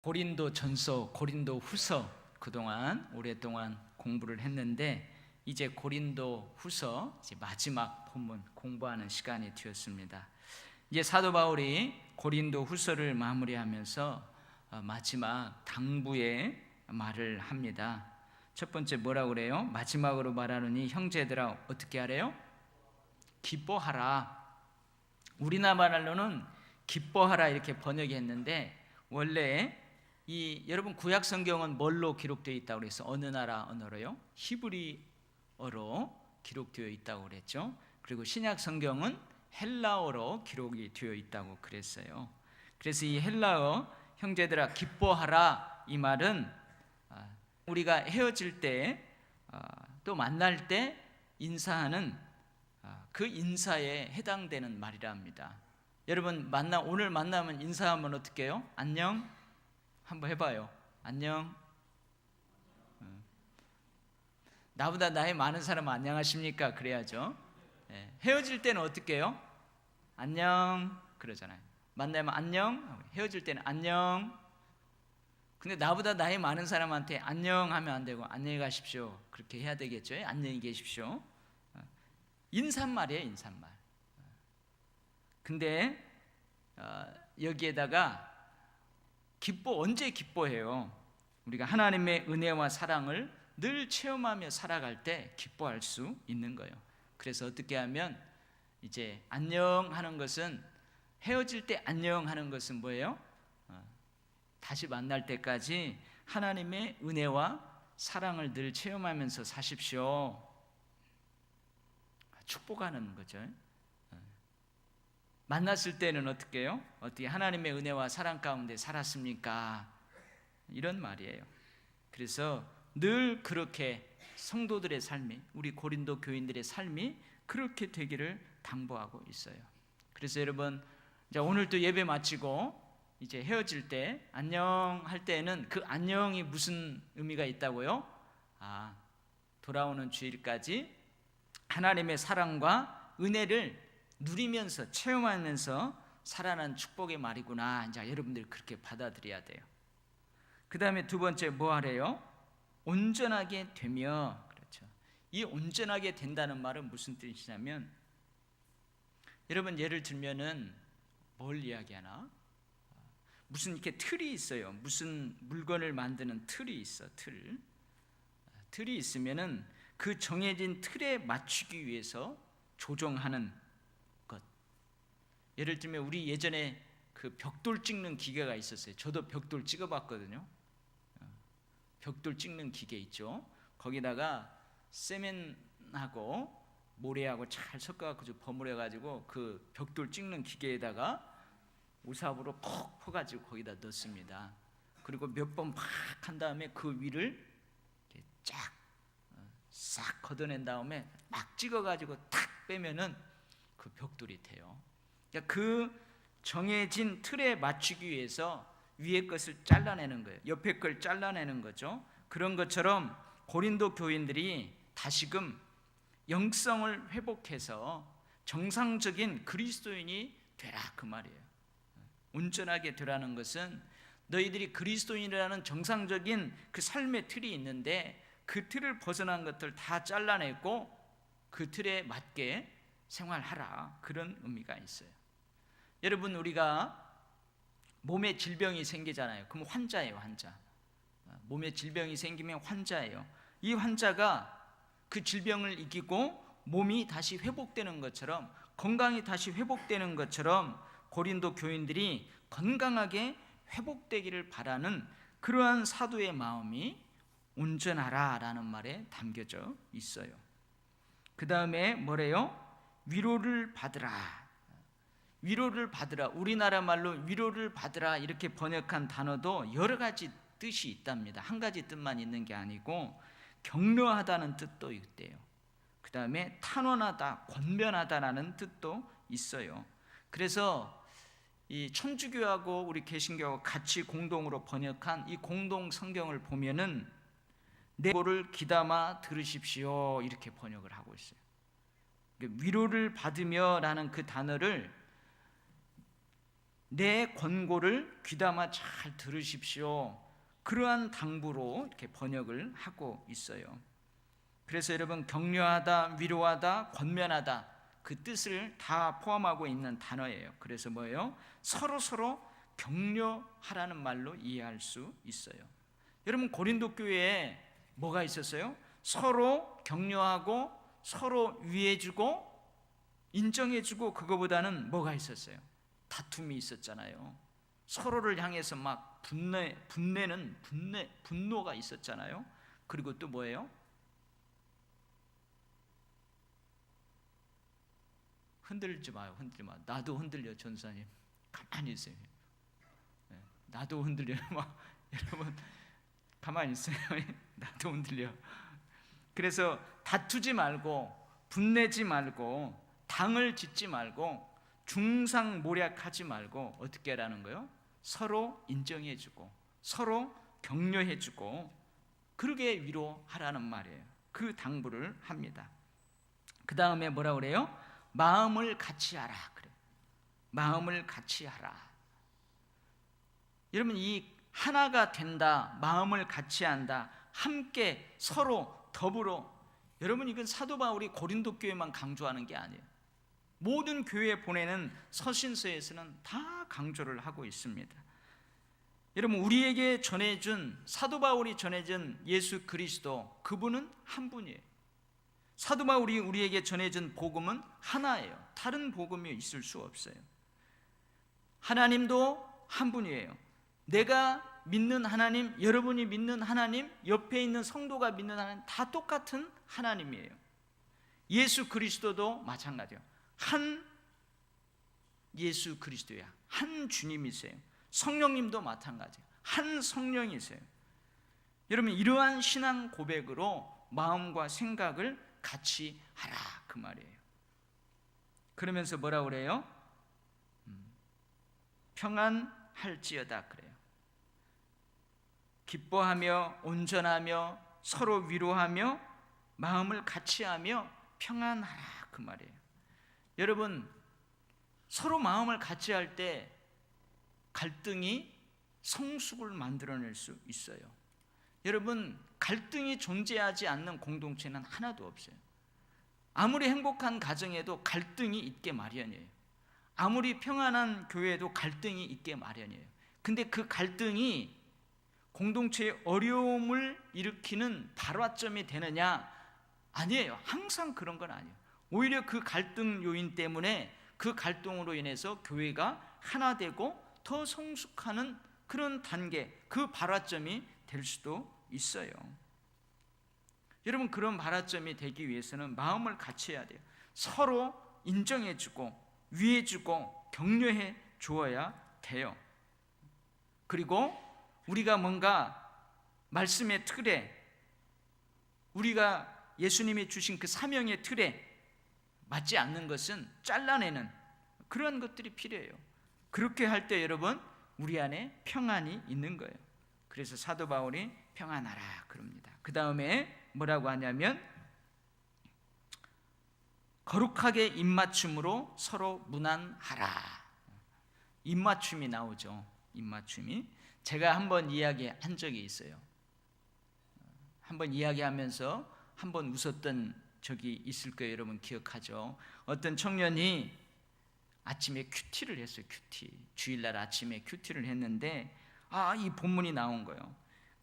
고린도 전서, 고린도 후서 그동안 오랫동안 공부를 했는데 이제 고린도 후서 이제 마지막 본문 공부하는 시간이 되었습니다. 이제 사도 바울이 고린도 후서를 마무리하면서 마지막 당부의 말을 합니다. 첫 번째 뭐라고 그래요? 마지막으로 말하노니 형제들아 어떻게 하래요? 기뻐하라. 우리나라 말로는 기뻐하라 이렇게 번역했는데 원래 여러분 구약 성경은 뭘로 기록되어 있다고 그래서 어느 나라 언어로요? 히브리어로 기록되어 있다고 그랬죠. 그리고 신약 성경은 헬라어로 기록이 되어 있다고 그랬어요. 그래서 이 헬라어 형제들아 기뻐하라 이 말은 우리가 헤어질 때 또 만날 때 인사하는 그 인사에 해당되는 말이라 합니다. 여러분 오늘 만나면 인사하면 어떻게 해요? 안녕? 한번 해봐요. 안녕. 나보다 나이 많은 사람은 안녕하십니까? 그래야죠. 헤어질 때는 어떻게 해요? 안녕 그러잖아요. 만나면 안녕, 헤어질 때는 안녕. 근데 나보다 나이 많은 사람한테 안녕 하면 안 되고 안녕히 가십시오 그렇게 해야 되겠죠. 안녕히 계십시오. 인사말이에요, 인사말. 근데 여기에다가 언제 기뻐해요? 우리가 하나님의 은혜와 사랑을 늘 체험하며 살아갈 때 기뻐할 수 있는 거예요. 그래서 어떻게 하면 이제 안녕하는 것은 헤어질 때 안녕하는 것은 뭐예요? 다시 만날 때까지 하나님의 은혜와 사랑을 늘 체험하면서 사십시오. 축복하는 거죠. 만났을 때는 어떻게 해요? 어떻게 하나님의 은혜와 사랑 가운데 살았습니까? 이런 말이에요. 그래서 늘 그렇게 성도들의 삶이, 우리 고린도 교인들의 삶이 그렇게 되기를 당부하고 있어요. 그래서 여러분 오늘 또 예배 마치고 이제 헤어질 때 안녕 할 때는 그 안녕이 무슨 의미가 있다고요? 돌아오는 주일까지 하나님의 사랑과 은혜를 누리면서 체험하면서 살아난 축복의 말이구나. 이제 여러분들 그렇게 받아들여야 돼요. 그 다음에 두 번째 뭐 하래요? 온전하게 되며. 그렇죠. 이 온전하게 된다는 말은 무슨 뜻이냐면 여러분 예를 들면은 뭘 이야기하나? 무슨 이렇게 틀이 있어요. 무슨 물건을 만드는 틀이 있어. 틀이 있으면은 그 정해진 틀에 맞추기 위해서 조정하는 것. 예를 들면 우리 예전에 그 벽돌 찍는 기계가 있었어요. 저도 벽돌 찍어봤거든요. 벽돌 찍는 기계 있죠. 거기다가 세멘하고 모래하고 잘 섞어가지고 버무려가지고 그 벽돌 찍는 기계에다가 우삽으로 푹 퍼가지고 거기다 넣습니다. 그리고 몇 번 막 한 다음에 그 위를 싹 걷어낸 다음에 막 찍어가지고 탁 빼면은 그 벽돌이 돼요. 그러니까 그 정해진 틀에 맞추기 위해서 위에 것을 잘라내는 거예요. 옆에 걸 잘라내는 거죠. 그런 것처럼 고린도 교인들이 다시금 영성을 회복해서 정상적인 그리스도인이 되라 그 말이에요. 온전하게 되라는 것은 너희들이 그리스도인이라는 정상적인 그 삶의 틀이 있는데 그 틀을 벗어난 것들 다 잘라내고 그 틀에 맞게 생활하라 그런 의미가 있어요. 여러분 우리가 몸에 질병이 생기잖아요. 그럼 환자예요, 환자. 몸에 질병이 생기면 환자예요. 이 환자가 그 질병을 이기고 몸이 다시 회복되는 것처럼 건강이 다시 회복되는 것처럼 고린도 교인들이 건강하게 회복되기를 바라는 그러한 사도의 마음이 온전하라라는 말에 담겨져 있어요. 그 다음에 뭐래요? 위로를 받으라. 위로를 받으라. 우리나라 말로 위로를 받으라 이렇게 번역한 단어도 여러 가지 뜻이 있답니다. 한 가지 뜻만 있는 게 아니고 격려하다는 뜻도 있대요. 그 다음에 탄원하다, 권면하다라는 뜻도 있어요. 그래서 이 천주교하고 우리 개신교하고 같이 공동으로 번역한 이 공동 성경을 보면은 내 고를 귀담아 들으십시오 이렇게 번역을 하고 있어요. 위로를 받으며라는 그 단어를 내 권고를 귀담아 잘 들으십시오. 그러한 당부로 이렇게 번역을 하고 있어요. 그래서 여러분, 격려하다, 위로하다, 권면하다, 그 뜻을 다 포함하고 있는 단어예요. 그래서 뭐예요? 서로 격려하라는 말로 이해할 수 있어요. 여러분, 고린도 교회에 뭐가 있었어요? 서로 격려하고 서로 위해주고 인정해주고, 그거보다는 뭐가 있었어요? 다툼이 있었잖아요. 서로를 향해서 막 분노가 있었잖아요. 그리고 또 뭐예요? 흔들지 마요. 흔들지 마. 나도 흔들려, 전사님. 가만히 있어요. 네, 나도 흔들려요. 막 여러분 가만히 있어요. 나도 흔들려. 그래서 다투지 말고, 분내지 말고, 당을 짓지 말고, 중상모략하지 말고 어떻게 하라는 거예요? 서로 인정해주고 서로 격려해주고 그러게 위로하라는 말이에요. 그 당부를 합니다. 그 다음에 뭐라 그래요? 마음을 같이 하라 그래요. 마음을 같이 하라. 여러분, 이 하나가 된다, 마음을 같이 한다, 함께 서로 더불어, 여러분, 이건 사도 바울이 고린도 교회만 강조하는 게 아니에요. 모든 교회에 보내는 서신서에서는 다 강조를 하고 있습니다. 여러분, 우리에게 전해준, 사도 바울이 전해준 예수 그리스도, 그분은 한 분이에요. 사도 바울이 우리에게 전해준 복음은 하나예요. 다른 복음이 있을 수 없어요. 하나님도 한 분이에요. 내가 믿는 하나님, 여러분이 믿는 하나님, 옆에 있는 성도가 믿는 하나님, 다 똑같은 하나님이에요. 예수 그리스도도 마찬가지예요. 한 예수 그리스도야. 한 주님이세요. 성령님도 마찬가지예요. 한 성령이세요. 여러분, 이러한 신앙 고백으로 마음과 생각을 같이 하라, 그 말이에요. 그러면서 뭐라 그래요? 평안할지어다 그래요. 기뻐하며 온전하며 서로 위로하며 마음을 같이하며 평안하라, 그 말이에요. 여러분, 서로 마음을 같이 할 때 갈등이 성숙을 만들어낼 수 있어요. 여러분, 갈등이 존재하지 않는 공동체는 하나도 없어요. 아무리 행복한 가정에도 갈등이 있게 마련이에요. 아무리 평안한 교회에도 갈등이 있게 마련이에요. 근데 그 갈등이 공동체의 어려움을 일으키는 발화점이 되느냐? 아니에요. 항상 그런 건 아니에요. 오히려 그 갈등 요인 때문에, 그 갈등으로 인해서 교회가 하나 되고 더 성숙하는 그런 단계, 그 발화점이 될 수도 있어요. 여러분, 그런 발화점이 되기 위해서는 마음을 같이 해야 돼요. 서로 인정해주고 위해주고 격려해 주어야 돼요. 그리고 우리가 뭔가 말씀의 틀에, 우리가 예수님이 주신 그 사명의 틀에 맞지 않는 것은 잘라내는 그런 것들이 필요해요. 그렇게 할 때 여러분, 우리 안에 평안이 있는 거예요. 그래서 사도 바울이 평안하라 그럽니다. 그 다음에 뭐라고 하냐면, 거룩하게 입맞춤으로 서로 문안하라. 입맞춤이 나오죠. 입맞춤이. 제가 한번 이야기한 적이 있어요. 한번 이야기하면서 한번 웃었던 적이 있을 거예요. 여러분 기억하죠? 어떤 청년이 아침에 큐티를 했어요. 큐티. 주일날 아침에 큐티를 했는데, 이 본문이 나온 거예요.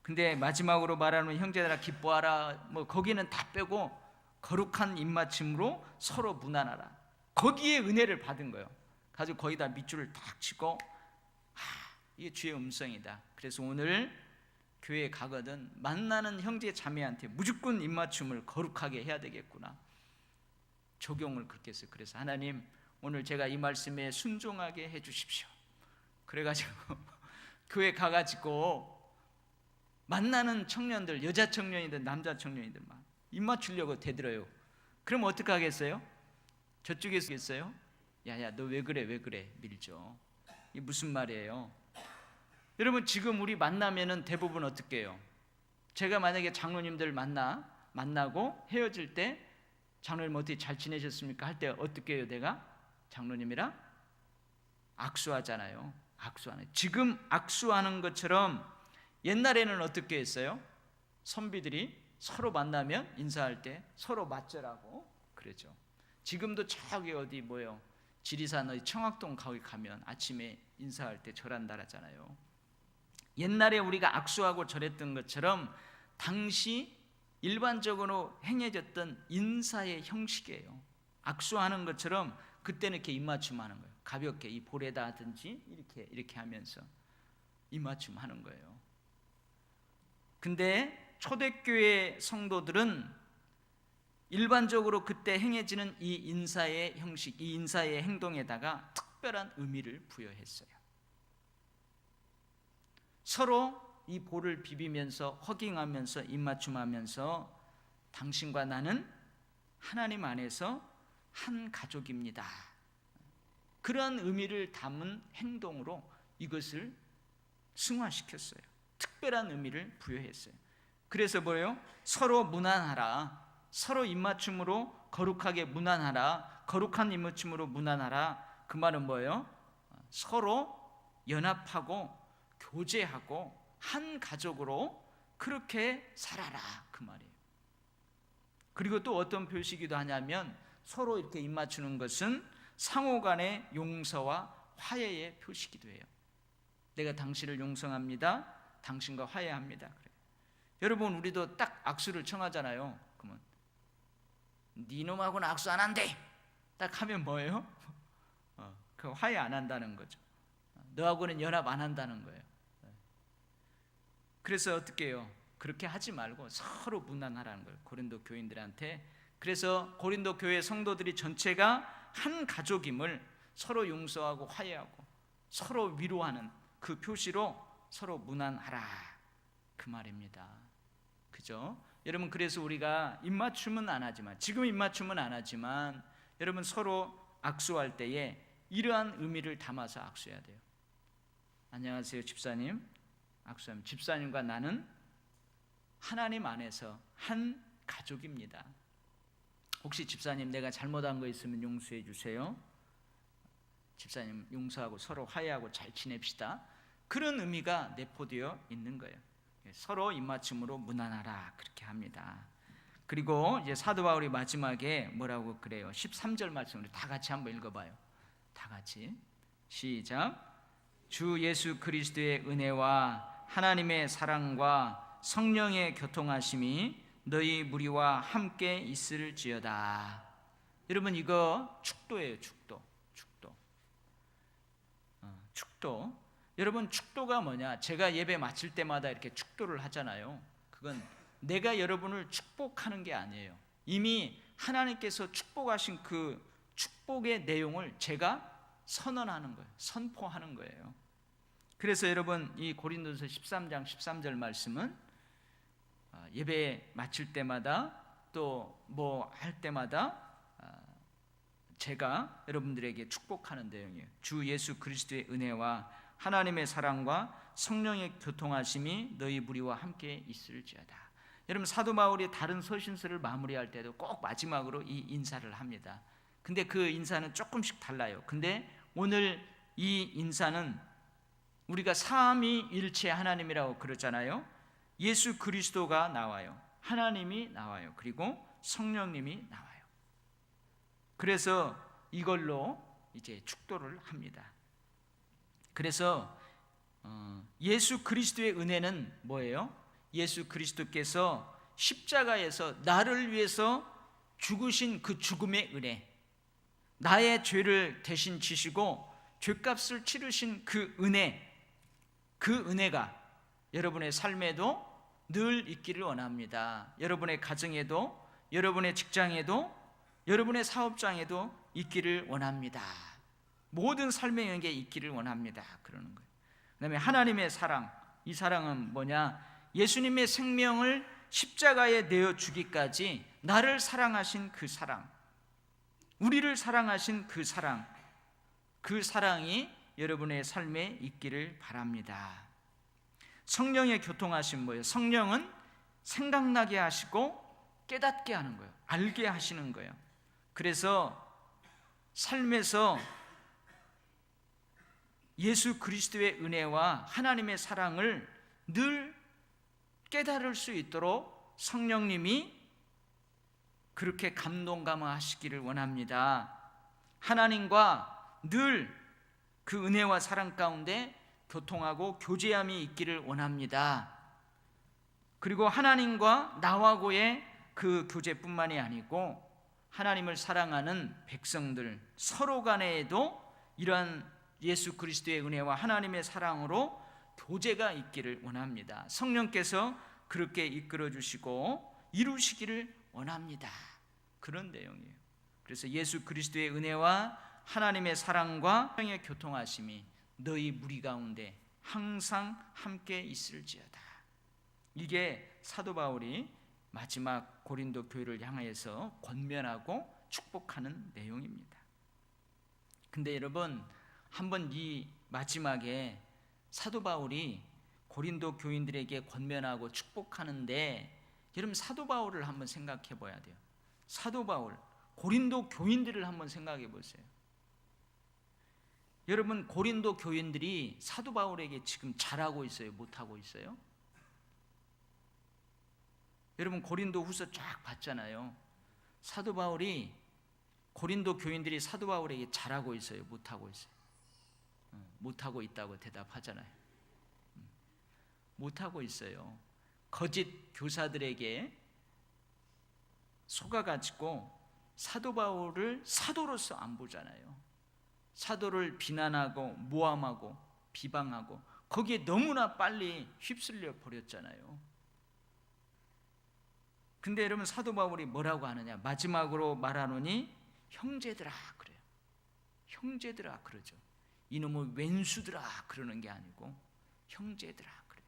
근데 마지막으로 말하는 형제들아 기뻐하라, 뭐 거기는 다 빼고 거룩한 입맞춤으로 서로 문안하라. 거기에 은혜를 받은 거예요. 가지고 거기다 밑줄을 딱 치고, 이게 주의 음성이다. 그래서 오늘 교회에 가거든 만나는 형제 자매한테 무조건 입맞춤을 거룩하게 해야 되겠구나. 적용을 그렇게 했어요. 그래서 하나님, 오늘 제가 이 말씀에 순종하게 해주십시오. 그래가지고 교회 가가지고 만나는 청년들, 여자 청년이든 남자 청년이든 막 입맞추려고 대들어요. 그럼 어떻게 하겠어요? 저쪽에서 겠어요? 야야, 너 왜 그래 왜 그래 밀죠. 이게 무슨 말이에요? 여러분, 지금 우리 만나면은 대부분 어떻게 해요? 제가 만약에 장로님들 만나고 헤어질 때, 장로님 어떻게 잘 지내셨습니까? 할 때 어떻게 해요? 내가 장로님이랑 악수하잖아요. 악수하는. 지금 악수하는 것처럼 옛날에는 어떻게 했어요? 선비들이 서로 만나면 인사할 때 서로 맞절하고 그러죠. 지금도 저기 어디 뭐요? 지리산 어디 청학동 거기 가면 아침에 인사할 때 절한다 하잖아요. 옛날에 우리가 악수하고 절했던 것처럼 당시 일반적으로 행해졌던 인사의 형식이에요. 악수하는 것처럼 그때는 이렇게 입맞춤 하는 거예요. 가볍게 이 볼에다 하든지 이렇게 하면서 입맞춤 하는 거예요. 근데 초대교회 성도들은 일반적으로 그때 행해지는 이 인사의 형식, 이 인사의 행동에다가 특별한 의미를 부여했어요. 서로 이 볼을 비비면서 허깅하면서 입맞춤하면서 당신과 나는 하나님 안에서 한 가족입니다. 그런 의미를 담은 행동으로 이것을 승화시켰어요. 특별한 의미를 부여했어요. 그래서 뭐예요? 서로 문안하라. 서로 입맞춤으로 거룩하게 문안하라. 거룩한 입맞춤으로 문안하라. 그 말은 뭐예요? 서로 연합하고 교제하고 한 가족으로 그렇게 살아라, 그 말이에요. 그리고 또 어떤 표시기도 하냐면 서로 이렇게 입맞추는 것은 상호간의 용서와 화해의 표시기도 해요. 내가 당신을 용서합니다. 당신과 화해합니다. 그래요. 여러분, 우리도 딱 악수를 청하잖아요. 그러면 니놈하고는 악수 안 한대. 딱 하면 뭐예요? 그 화해 안 한다는 거죠. 너하고는 연합 안 한다는 거예요. 그래서 어떻게 해요? 그렇게 하지 말고 서로 문안하라는 거예요. 고린도 교인들한테. 그래서 고린도 교회 성도들이 전체가 한 가족임을 서로 용서하고 화해하고 서로 위로하는 그 표시로 서로 문안하라, 그 말입니다. 그죠? 여러분, 그래서 우리가 입맞춤은 안 하지만, 지금 입맞춤은 안 하지만 여러분 서로 악수할 때에 이러한 의미를 담아서 악수해야 돼요. 안녕하세요 집사님. 악수하면 집사님과 나는 하나님 안에서 한 가족입니다. 혹시 집사님 내가 잘못한 거 있으면 용서해 주세요. 집사님 용서하고 서로 화해하고 잘 지냅시다. 그런 의미가 내포되어 있는 거예요. 서로 입맞춤으로 문안하라, 그렇게 합니다. 그리고 이제 사도 바울이 마지막에 뭐라고 그래요? 13절 말씀을 다 같이 한번 읽어봐요. 다 같이 시작. 주 예수 그리스도의 은혜와 하나님의 사랑과 성령의 교통하심이 너희 무리와 함께 있을지어다. 여러분, 이거 축도예요. 축도. 여러분, 축도가 뭐냐? 제가 예배 마칠 때마다 이렇게 축도를 하잖아요. 그건 내가 여러분을 축복하는 게 아니에요. 이미 하나님께서 축복하신 그 축복의 내용을 제가 선언하는 거예요. 선포하는 거예요. 그래서 여러분, 이 고린도서 13장 13절 말씀은 예배 마칠 때마다 또 뭐 할 때마다 제가 여러분들에게 축복하는 내용이에요. 주 예수 그리스도의 은혜와 하나님의 사랑과 성령의 교통하심이 너희 무리와 함께 있을지어다. 여러분, 사도 바울이 다른 서신서를 마무리할 때도 꼭 마지막으로 이 인사를 합니다. 근데 그 인사는 조금씩 달라요. 근데 오늘 이 인사는 우리가 삼위일체 하나님이라고 그러잖아요. 예수 그리스도가 나와요. 하나님이 나와요. 그리고 성령님이 나와요. 그래서 이걸로 이제 축도를 합니다. 그래서 예수 그리스도의 은혜는 뭐예요? 예수 그리스도께서 십자가에서 나를 위해서 죽으신 그 죽음의 은혜, 나의 죄를 대신 지시고 죄값을 치르신 그 은혜, 그 은혜가 여러분의 삶에도 늘 있기를 원합니다. 여러분의 가정에도, 여러분의 직장에도, 여러분의 사업장에도 있기를 원합니다. 모든 삶의 영역에 있기를 원합니다. 그러는 거예요. 그 다음에 하나님의 사랑, 이 사랑은 뭐냐? 예수님의 생명을 십자가에 내어주기까지 나를 사랑하신 그 사랑, 우리를 사랑하신 그 사랑, 그 사랑이 여러분의 삶에 있기를 바랍니다. 성령의 교통하심 뭐예요? 성령은 생각나게 하시고 깨닫게 하는 거예요. 알게 하시는 거예요. 그래서 삶에서 예수 그리스도의 은혜와 하나님의 사랑을 늘 깨달을 수 있도록 성령님이 그렇게 감동감화하시기를 원합니다. 하나님과 늘 그 은혜와 사랑 가운데 교통하고 교제함이 있기를 원합니다. 그리고 하나님과 나하고의 그 교제뿐만이 아니고 하나님을 사랑하는 백성들 서로 간에도 이러한 예수 그리스도의 은혜와 하나님의 사랑으로 교제가 있기를 원합니다. 성령께서 그렇게 이끌어 주시고 이루시기를 원합니다. 그런 내용이에요. 그래서 예수 그리스도의 은혜와 하나님의 사랑과 성령의 교통하심이 너희 무리 가운데 항상 함께 있을지어다. 이게 사도 바울이 마지막 고린도 교회를 향하여서 권면하고 축복하는 내용입니다. 근데 여러분, 한번 이 마지막에 사도 바울이 고린도 교인들에게 권면하고 축복하는데, 여러분 사도 바울을 한번 생각해 봐야 돼요. 사도 바울, 고린도 교인들을 한번 생각해 보세요. 여러분, 고린도 교인들이 사도 바울에게 지금 잘하고 있어요? 못하고 있어요? 여러분, 고린도 후서 쫙 봤잖아요. 사도 바울이, 고린도 교인들이 사도 바울에게 잘하고 있어요? 못하고 있어요? 못하고 있다고 대답하잖아요. 못하고 있어요. 거짓 교사들에게 속아가지고 사도 바울을 사도로서 안 보잖아요. 사도를 비난하고 모함하고 비방하고 거기에 너무나 빨리 휩쓸려 버렸잖아요. 근데 여러분, 사도 바울이 뭐라고 하느냐? 마지막으로 말하노니 형제들아 그래요. 형제들아 그러죠. 이놈의 왼수들아 그러는 게 아니고 형제들아 그래요.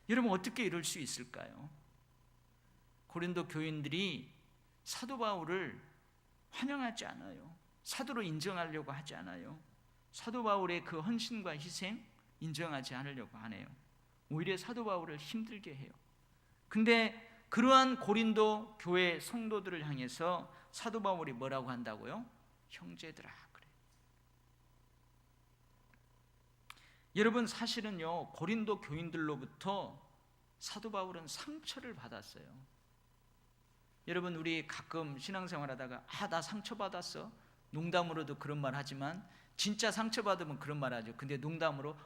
여러분, 어떻게 이럴 수 있을까요? 고린도 교인들이 사도 바울을 환영하지 않아요. 사도로 인정하려고 하지 않아요. 사도 바울의 그 헌신과 희생 인정하지 않으려고 하네요. 오히려 사도 바울을 힘들게 해요. 근데 그러한 고린도 교회 성도들을 향해서 사도 바울이 뭐라고 한다고요? 형제들아 그래. 여러분, 사실은요, 고린도 교인들로부터 사도 바울은 상처를 받았어요. 여러분, 우리 가끔 신앙생활하다가 나 상처받았어, 농담으로도 그런 말 하지만 진짜 상처받으면 그런 말 하죠. 근데 농담으로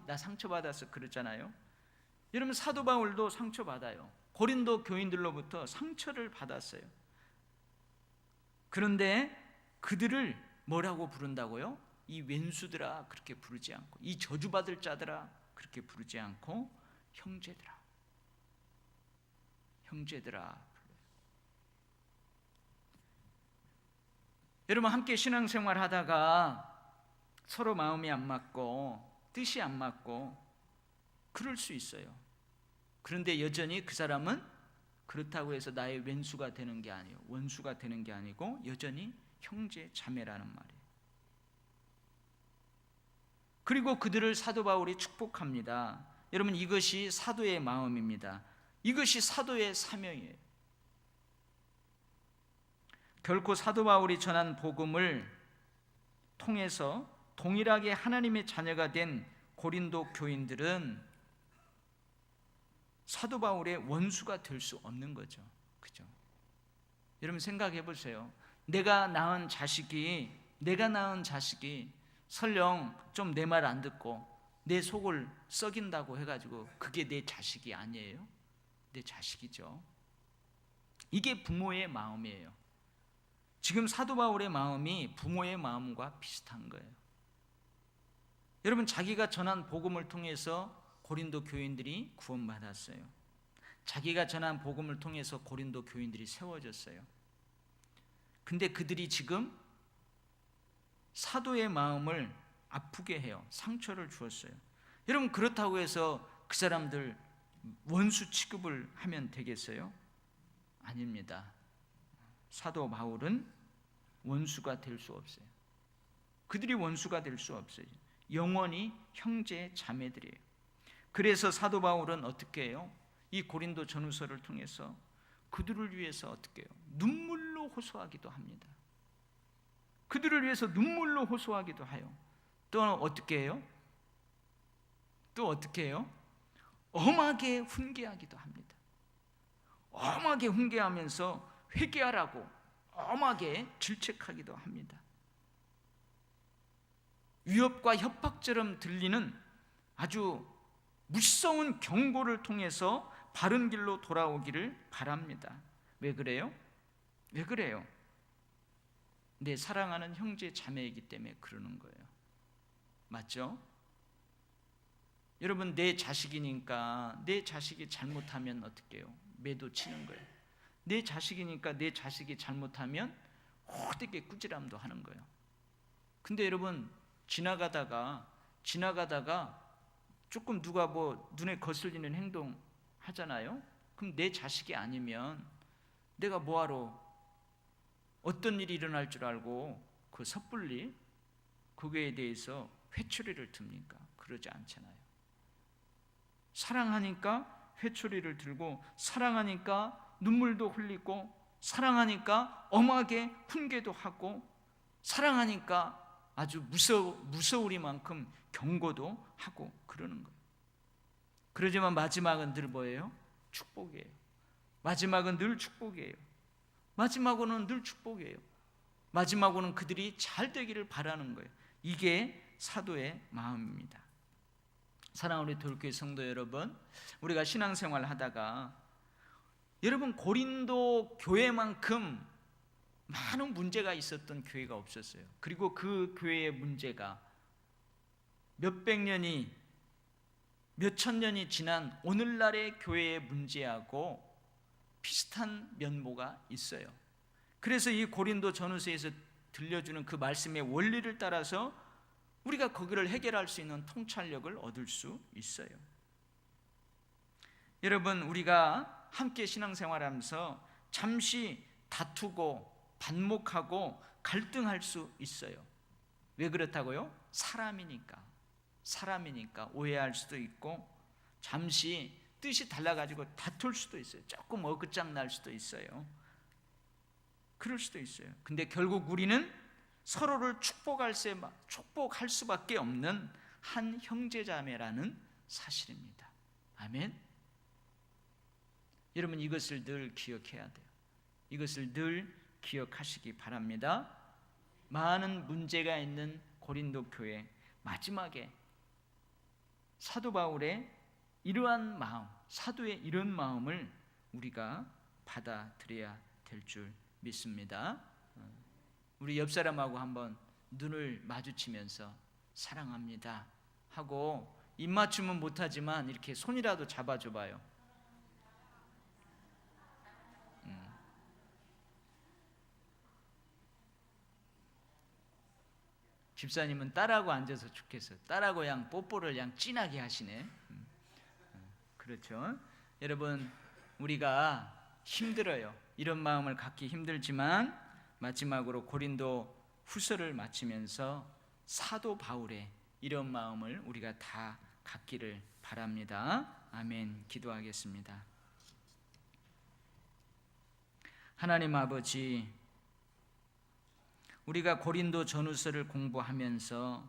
나 상처받았어 그러잖아요. 여러분, 사도 바울도 상처받아요. 고린도 교인들로부터 상처를 받았어요. 그런데 그들을 뭐라고 부른다고요? 이 왼수들아 그렇게 부르지 않고, 이 저주받을 자들아 그렇게 부르지 않고 형제들아, 형제들아. 여러분, 함께 신앙생활 하다가 서로 마음이 안 맞고 뜻이 안 맞고 그럴 수 있어요. 그런데 여전히 그 사람은 그렇다고 해서 나의 왼수가 되는 게 아니에요. 원수가 되는 게 아니고 여전히 형제 자매라는 말이에요. 그리고 그들을 사도 바울이 축복합니다. 여러분, 이것이 사도의 마음입니다. 이것이 사도의 사명이에요. 결코 사도 바울이 전한 복음을 통해서 동일하게 하나님의 자녀가 된 고린도 교인들은 사도 바울의 원수가 될 수 없는 거죠. 그죠? 여러분, 생각해 보세요. 내가 낳은 자식이 설령 좀 내 말 안 듣고 내 속을 썩인다고 해가지고 그게 내 자식이 아니에요? 내 자식이죠. 이게 부모의 마음이에요. 지금 사도 바울의 마음이 부모의 마음과 비슷한 거예요. 여러분, 자기가 전한 복음을 통해서 고린도 교인들이 구원받았어요. 자기가 전한 복음을 통해서 고린도 교인들이 세워졌어요. 근데 그들이 지금 사도의 마음을 아프게 해요. 상처를 주었어요. 여러분, 그렇다고 해서 그 사람들 원수 취급을 하면 되겠어요? 아닙니다. 사도 바울은 원수가 될 수 없어요. 그들이 원수가 될 수 없어요. 영원히 형제 자매들이에요. 그래서 사도 바울은 어떻게 해요? 이 고린도 전후서를 통해서 그들을 위해서 어떻게 해요? 눈물로 호소하기도 합니다. 그들을 위해서 눈물로 호소하기도 해요. 또 어떻게 해요? 또 어떻게 해요? 엄하게 훈계하기도 합니다. 엄하게 훈계하면서 회개하라고 엄하게 질책하기도 합니다. 위협과 협박처럼 들리는 아주 무서운 경고를 통해서 바른 길로 돌아오기를 바랍니다. 왜 그래요? 왜 그래요? 내 사랑하는 형제 자매이기 때문에 그러는 거예요. 맞죠? 여러분, 내 자식이니까 내 자식이 잘못하면 어떻게 해요? 매도 치는 거예요. 내 자식이니까 내 자식이 잘못하면 호되게 꾸지람도 하는 거예요. 근데 여러분, 지나가다가 조금 누가 눈에 거슬리는 행동 하잖아요. 그럼 내 자식이 아니면 내가 뭐하러 어떤 일이 일어날 줄 알고 그 섣불리 그거에 대해서 회초리를 듭니까? 그러지 않잖아요. 사랑하니까 회초리를 들고, 사랑하니까 눈물도 흘리고, 사랑하니까 엄하게 훈계도 하고, 사랑하니까 아주 무서우리만큼 경고도 하고 그러는 거예요. 그러지만 마지막은 늘 뭐예요? 축복이에요. 마지막은 늘 축복이에요. 마지막으로는 늘 축복이에요. 마지막으로는 그들이 잘 되기를 바라는 거예요. 이게 사도의 마음입니다. 사랑하는 우리 돌교회 성도 여러분, 우리가 신앙생활 하다가 여러분, 고린도 교회만큼 많은 문제가 있었던 교회가 없었어요. 그리고 그 교회의 문제가 몇백 년이 몇천 년이 지난 오늘날의 교회의 문제하고 비슷한 면모가 있어요. 그래서 이 고린도 전후서에서 들려주는 그 말씀의 원리를 따라서 우리가 거기를 해결할 수 있는 통찰력을 얻을 수 있어요. 여러분, 우리가 함께 신앙생활하면서 잠시 다투고 반목하고 갈등할 수 있어요. 왜 그렇다고요? 사람이니까 오해할 수도 있고, 잠시 뜻이 달라가지고 다툴 수도 있어요. 조금 어긋장 날 수도 있어요. 그럴 수도 있어요. 근데 결국 우리는 서로를 축복할 수밖에 없는 한 형제자매라는 사실입니다. 아멘. 여러분, 이것을 늘 기억해야 돼요. 이것을 늘 기억하시기 바랍니다. 많은 문제가 있는 고린도 교회, 마지막에 사도 바울의 이러한 마음, 사도의 이런 마음을 우리가 받아들여야 될 줄 믿습니다. 우리 옆 사람하고 한번 눈을 마주치면서 사랑합니다 하고, 입맞춤은 못하지만 이렇게 손이라도 잡아줘봐요. 집사님은 딸하고 앉아서 좋겠어요. 딸하고 그냥 뽀뽀를 그냥 진하게 하시네. 그렇죠. 여러분, 우리가 힘들어요. 이런 마음을 갖기 힘들지만 마지막으로 고린도 후서를 마치면서 사도 바울의 이런 마음을 우리가 다 갖기를 바랍니다. 아멘. 기도하겠습니다. 하나님 아버지, 우리가 고린도 전후서를 공부하면서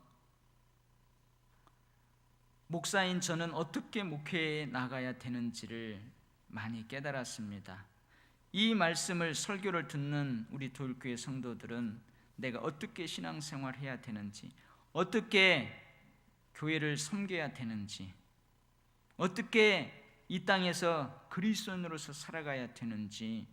목사인 저는 어떻게 목회에 나가야 되는지를 많이 깨달았습니다. 이 말씀을, 설교를 듣는 우리 돌교회 성도들은 내가 어떻게 신앙생활해야 되는지, 어떻게 교회를 섬겨야 되는지, 어떻게 이 땅에서 그리스도인으로서 살아가야 되는지,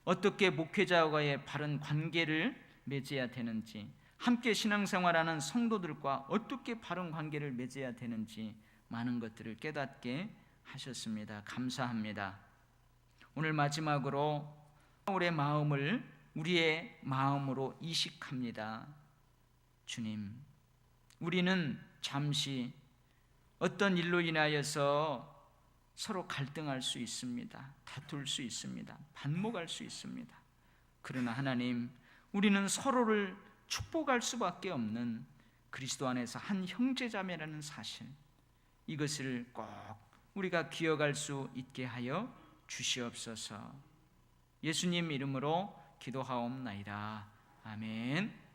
어떻게 목회자와의 바른 관계를 맺어야 되는지, 함께 신앙생활하는 성도들과 어떻게 바른 관계를 맺어야 되는지 많은 것들을 깨닫게 하셨습니다. 감사합니다. 오늘 마지막으로 바울의 마음을 우리의 마음으로 이식합니다. 주님, 우리는 잠시 어떤 일로 인하여서 서로 갈등할 수 있습니다. 다툴 수 있습니다. 반목할 수 있습니다. 그러나 하나님, 우리는 서로를 축복할 수밖에 없는 그리스도 안에서 한 형제자매라는 사실, 이것을 꼭 우리가 기억할 수 있게 하여 주시옵소서. 예수님 이름으로 기도하옵나이다. 아멘.